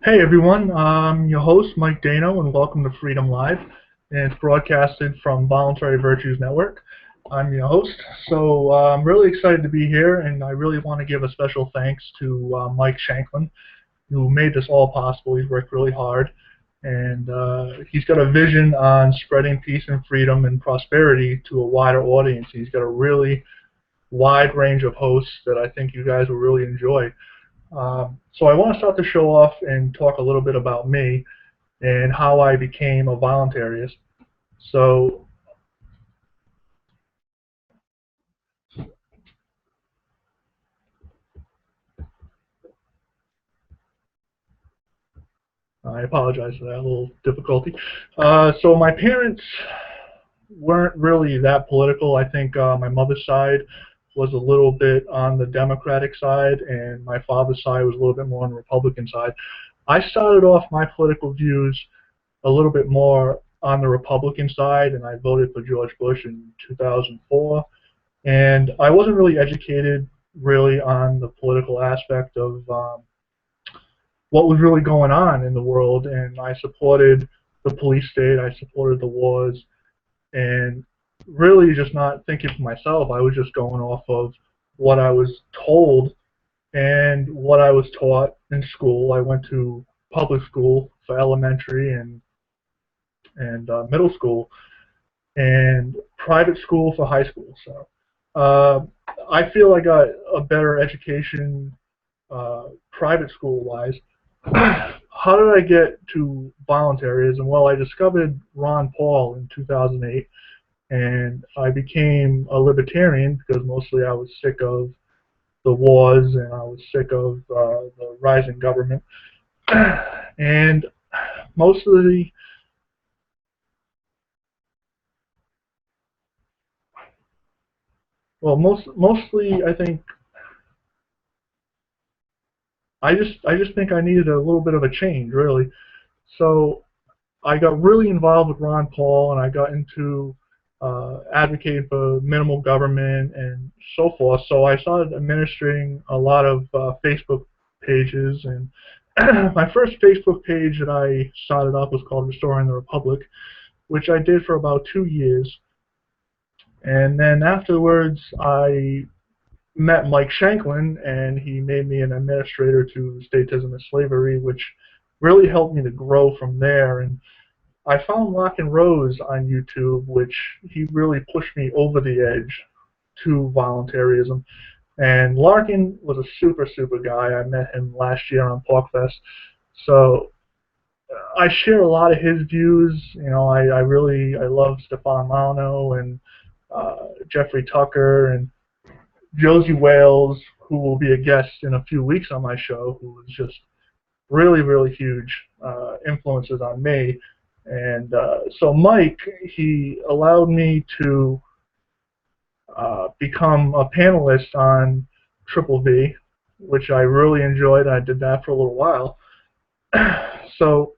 Hey everyone, I'm your host Mike Dano, and welcome to Freedom Live. And it's broadcasted from Voluntary Virtues Network. I'm your host, so I'm really excited to be here, and I really want to give a special thanks to Mike Shanklin, who made this all possible. He's worked really hard, and he's got a vision on spreading peace and freedom and prosperity to a wider audience. He's got a really wide range of hosts that I think you guys will really enjoy. So I want to start the show off and talk a little bit about me and how I became a voluntarist. So I apologize for that, a little difficulty. So my parents weren't really that political. I think my mother's side was a little bit on the Democratic side, and my father's side was a little bit more on the Republican side. I started off my political views a little bit more on the Republican side, and I voted for George Bush in 2004. And I wasn't really educated really on the political aspect of what was really going on in the world, and I supported the police state, I supported the wars, and really just not thinking for myself. I was just going off of what I was told and what I was taught in school. I went to public school for elementary and middle school, and private school for high school. So I feel I got a better education private school wise. How did I get to voluntarism? Well, I discovered Ron Paul in 2008, and I became a libertarian because mostly I was sick of the wars and I was sick of the rising government. And mostly, mostly I think I just think I needed a little bit of a change, really. So I got really involved with Ron Paul, and I got into advocating for minimal government and so forth. So I started administrating a lot of Facebook pages, and my first Facebook page that I started up was called Restoring the Republic, which I did for about 2 years. And then afterwards, I met Mike Shanklin, and he made me an administrator to Statism and Slavery, which really helped me to grow from there. And I found Larkin Rose on YouTube, which he really pushed me over the edge to voluntarism. And Larkin was a super, super guy. I met him last year on PorcFest. So I share a lot of his views. You know, I love Stefan Mano and Jeffrey Tucker and Josie Wales, who will be a guest in a few weeks on my show, who was just really, really huge influences on me. And so Mike, he allowed me to become a panelist on Triple V, which I really enjoyed. I did that for a little while. so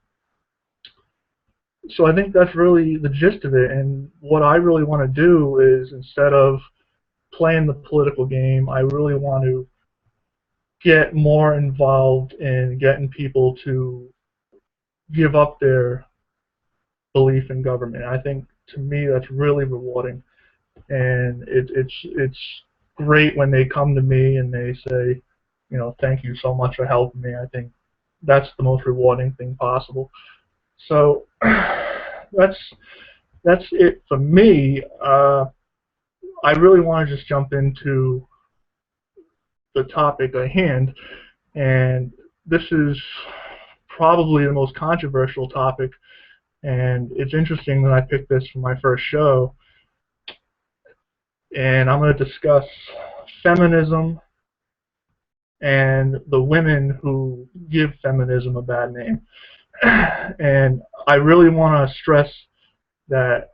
so I think that's really the gist of it. And what I really want to do is, instead of playing the political game, I really want to get more involved in getting people to give up their belief in government. I think, to me, that's really rewarding, and it's great when they come to me and they say, you know, thank you so much for helping me. I think that's the most rewarding thing possible. So that's it for me. I really want to just jump into the topic at hand, and this is probably the most controversial topic. And it's interesting that I picked this for my first show. And I'm going to discuss feminism and the women who give feminism a bad name. And I really want to stress that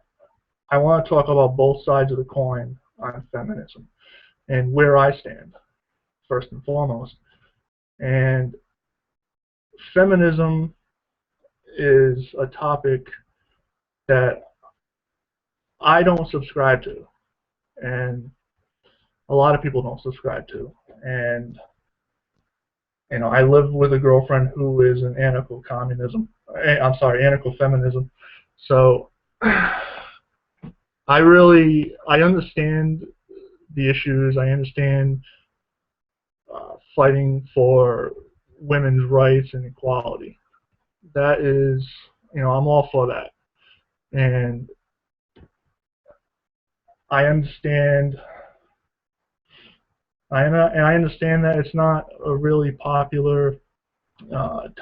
I want to talk about both sides of the coin on feminism and where I stand, first and foremost. And feminism is a topic that I don't subscribe to, and a lot of people don't subscribe to. And I live with a girlfriend who is an anarcho-communism. I'm sorry, anarcho-feminism. So I understand the issues. I understand fighting for women's rights and equality. That is, I'm all for that. And I understand, I understand that it's not a really popular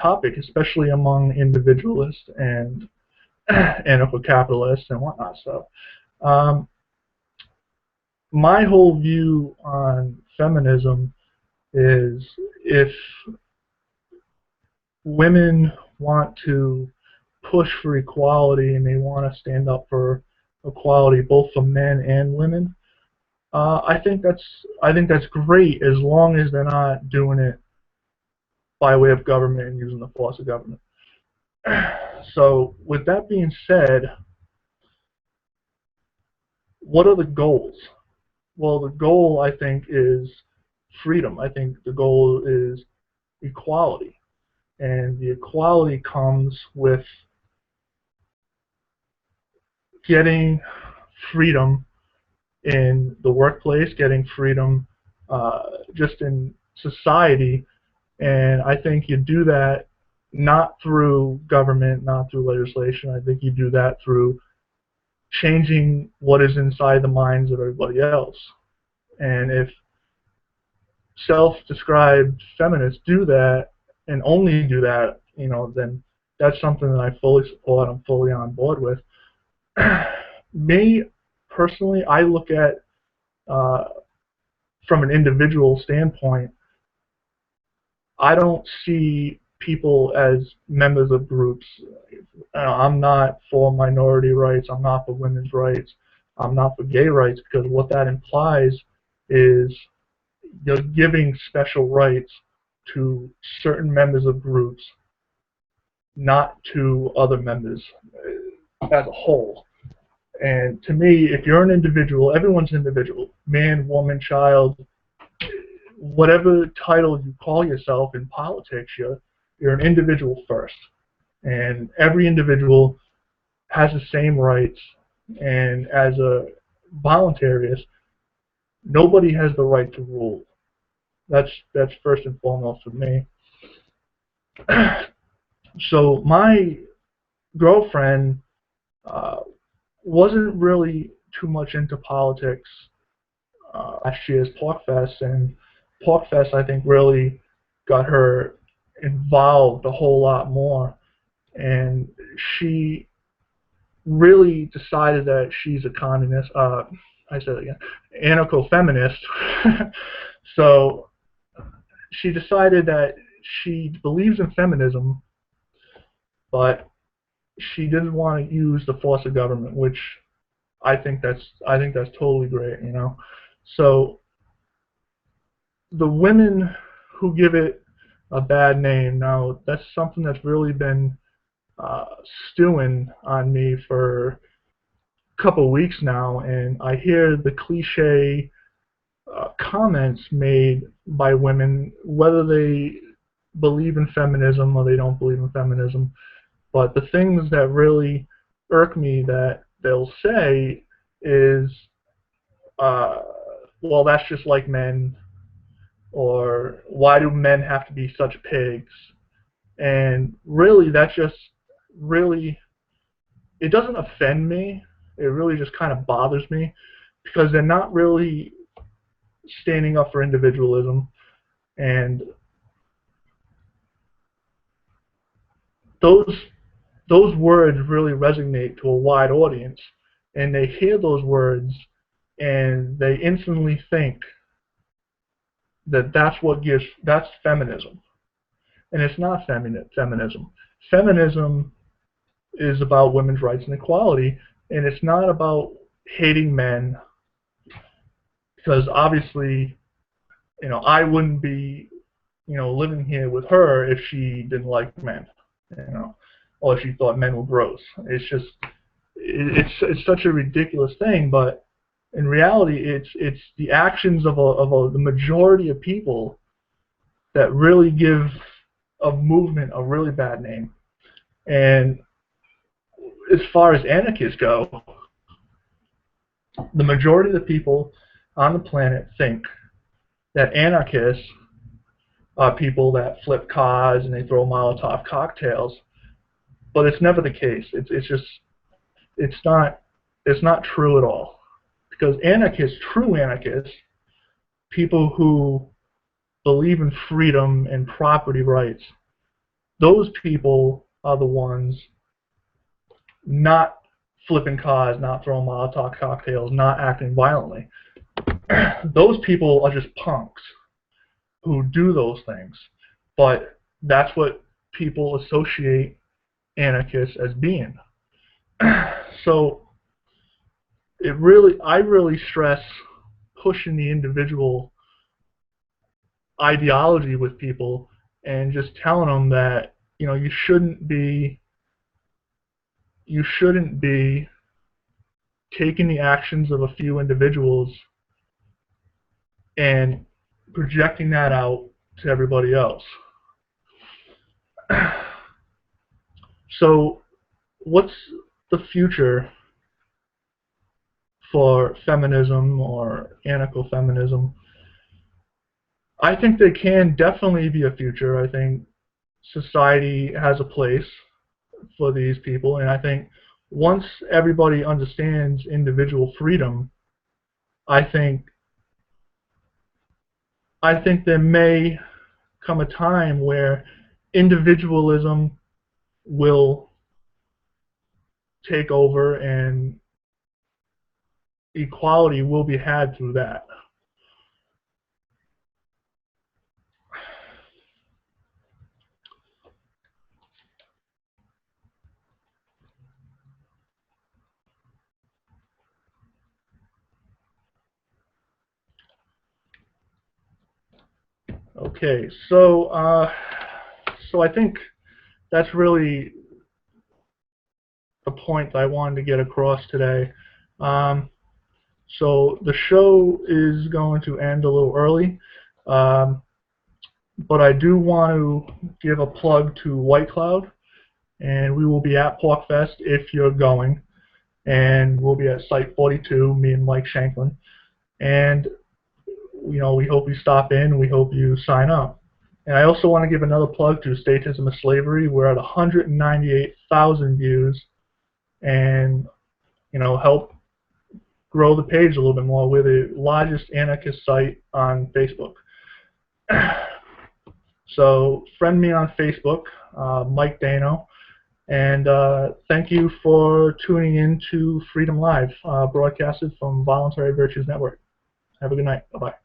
topic, especially among individualists and anarcho-capitalists and whatnot. So, um, my whole view on feminism is if women want to push for equality and they want to stand up for equality both for men and women, I think that's great as long as they're not doing it by way of government and using the force of government. So with that being said, what are the goals? Well, the goal I think is freedom. I think the goal is equality, and the equality comes with getting freedom in the workplace, getting freedom just in society. And I think you do that not through government, not through legislation. I think you do that through changing what is inside the minds of everybody else. And if self-described feminists do that and only do that, then that's something that I fully support. I'm fully on board with. Me personally, I look at uh, from an individual standpoint, I don't see people as members of groups. I'm not for minority rights. I'm not for women's rights. I'm not for gay rights, because what that implies is you're giving special rights to certain members of groups, not to other members as a whole. And to me, if you're an individual, everyone's an individual, man, woman, child, whatever title you call yourself in politics, you're an individual first. And every individual has the same rights. And as a voluntarist, nobody has the right to rule. That's first and foremost for me. So my girlfriend uh, wasn't really too much into politics last year's PorcFest, and PorcFest I think really got her involved a whole lot more, and she really decided that she's a communist. I said it again, anarcho-feminist. So she decided that she believes in feminism, but she didn't want to use the force of government, which I think that's totally great. So the women who give it a bad name, now that's something that's really been uh, stewing on me for a couple of weeks now, and I hear the cliche comments made by women, whether they believe in feminism or they don't believe in feminism. But the things that really irk me that they'll say is, uh, well, that's just like men, or why do men have to be such pigs? And really, that's just really, it doesn't offend me. It really just kind of bothers me, because they're not really standing up for individualism. And those those words really resonate to a wide audience, and they hear those words and they instantly think that that's feminism, and it's not feminism. Feminism is about women's rights and equality, and it's not about hating men, because obviously, I wouldn't be, living here with her if she didn't like men, or if she thought men were gross. It's just, it's such a ridiculous thing, but in reality, it's the actions of the majority of people that really give a movement a really bad name. And as far as anarchists go, the majority of the people on the planet think that anarchists are people that flip cars and they throw Molotov cocktails, but it's never the case. It's not true at all. Because anarchists, true anarchists, people who believe in freedom and property rights, those people are the ones not flipping cars, not throwing Molotov cocktails, not acting violently. Those people are just punks who do those things. But that's what people associate anarchists as being. So I really stress pushing the individual ideology with people and just telling them that, you know, you shouldn't be taking the actions of a few individuals and projecting that out to everybody else. So what's the future for feminism or anarcho-feminism? I think there can definitely be a future. I think society has a place for these people, and I think once everybody understands individual freedom, I think there may come a time where individualism will take over and equality will be had through that. Okay, so I think that's really the point that I wanted to get across today. So the show is going to end a little early, but I do want to give a plug to White Cloud, and we will be at PorkFest if you're going, and we'll be at Site 42, me and Mike Shanklin, and you know, we hope you stop in, we hope you sign up. And I also want to give another plug to Statism of Slavery. We're at 198,000 views, and you know, help grow the page a little bit more. We're the largest anarchist site on Facebook. So friend me on Facebook, Mike Dano, and thank you for tuning in to Freedom Live, broadcasted from Voluntary Virtues Network. Have a good night. Bye-bye.